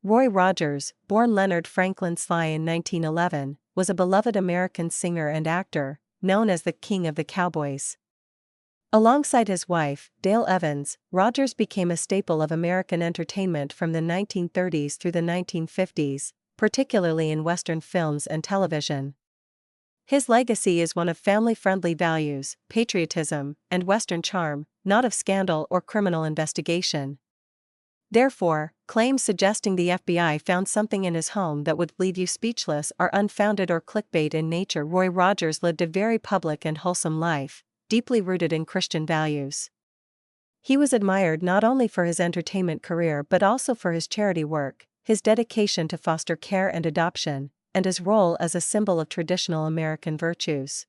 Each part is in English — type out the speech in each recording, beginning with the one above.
Roy Rogers, born Leonard Franklin Sly in 1911, was a beloved American singer and actor, known as the King of the Cowboys. Alongside his wife, Dale Evans, Rogers became a staple of American entertainment from the 1930s through the 1950s, particularly in Western films and television. His legacy is one of family-friendly values, patriotism, and Western charm, not of scandal or criminal investigation. Therefore, claims suggesting the FBI found something in his home that would leave you speechless are unfounded or clickbait in nature. Roy Rogers lived a very public and wholesome life, deeply rooted in Christian values. He was admired not only for his entertainment career but also for his charity work, his dedication to foster care and adoption, and his role as a symbol of traditional American virtues.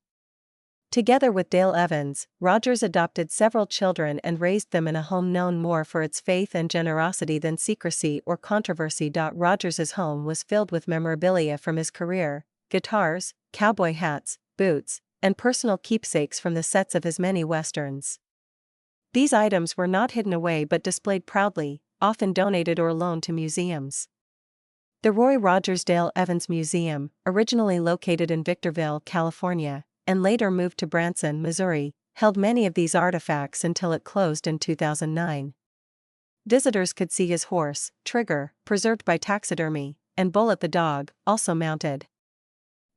Together with Dale Evans, Rogers adopted several children and raised them in a home known more for its faith and generosity than secrecy or controversy. Rogers's home was filled with memorabilia from his career: guitars, cowboy hats, boots, and personal keepsakes from the sets of his many westerns. These items were not hidden away but displayed proudly, often donated or loaned to museums. The Roy Rogers Dale Evans Museum, originally located in Victorville, California, and later moved to Branson, Missouri, held many of these artifacts until it closed in 2009. Visitors could see his horse, Trigger, preserved by taxidermy, and Bullet the dog, also mounted.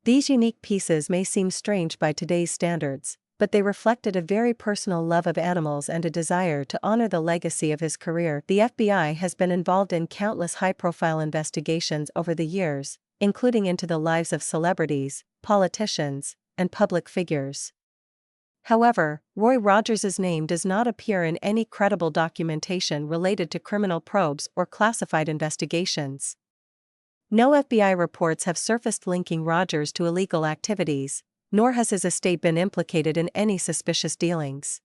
These unique pieces may seem strange by today's standards, but they reflected a very personal love of animals and a desire to honor the legacy of his career. The FBI has been involved in countless high-profile investigations over the years, including into the lives of celebrities, politicians, and public figures. However, Roy Rogers' name does not appear in any credible documentation related to criminal probes or classified investigations. No FBI reports have surfaced linking Rogers to illegal activities, nor has his estate been implicated in any suspicious dealings.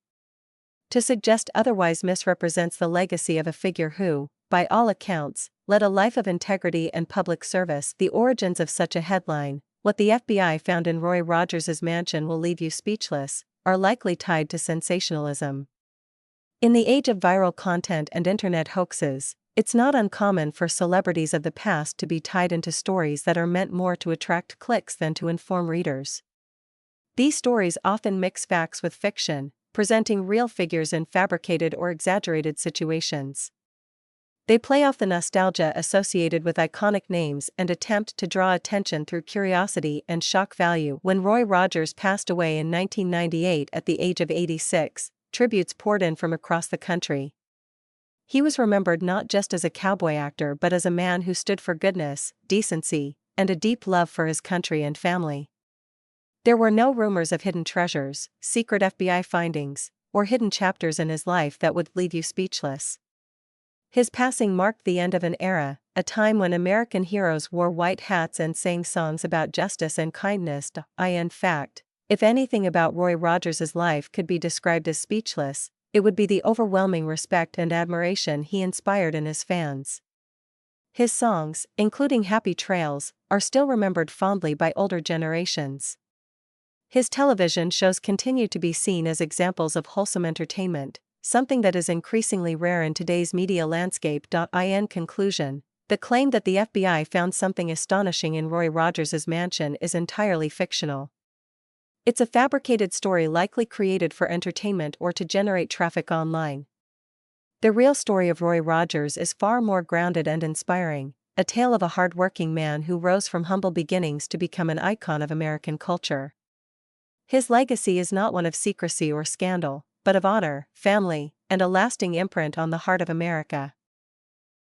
To suggest otherwise misrepresents the legacy of a figure who, by all accounts, led a life of integrity and public service. The origins of such a headline, "What the FBI found in Roy Rogers' mansion will leave you speechless," are likely tied to sensationalism. In the age of viral content and internet hoaxes, it's not uncommon for celebrities of the past to be tied into stories that are meant more to attract clicks than to inform readers. These stories often mix facts with fiction, presenting real figures in fabricated or exaggerated situations. They play off the nostalgia associated with iconic names and attempt to draw attention through curiosity and shock value. When Roy Rogers passed away in 1998 at the age of 86, tributes poured in from across the country. He was remembered not just as a cowboy actor but as a man who stood for goodness, decency, and a deep love for his country and family. There were no rumors of hidden treasures, secret FBI findings, or hidden chapters in his life that would leave you speechless. His passing marked the end of an era, a time when American heroes wore white hats and sang songs about justice and kindness. In fact, if anything about Roy Rogers' life could be described as speechless, it would be the overwhelming respect and admiration he inspired in his fans. His songs, including Happy Trails, are still remembered fondly by older generations. His television shows continue to be seen as examples of wholesome entertainment, something that is increasingly rare in today's media landscape. In conclusion, the claim that the FBI found something astonishing in Roy Rogers' mansion is entirely fictional. It's a fabricated story likely created for entertainment or to generate traffic online. The real story of Roy Rogers is far more grounded and inspiring, a tale of a hard-working man who rose from humble beginnings to become an icon of American culture. His legacy is not one of secrecy or scandal, but of honor, family, and a lasting imprint on the heart of America.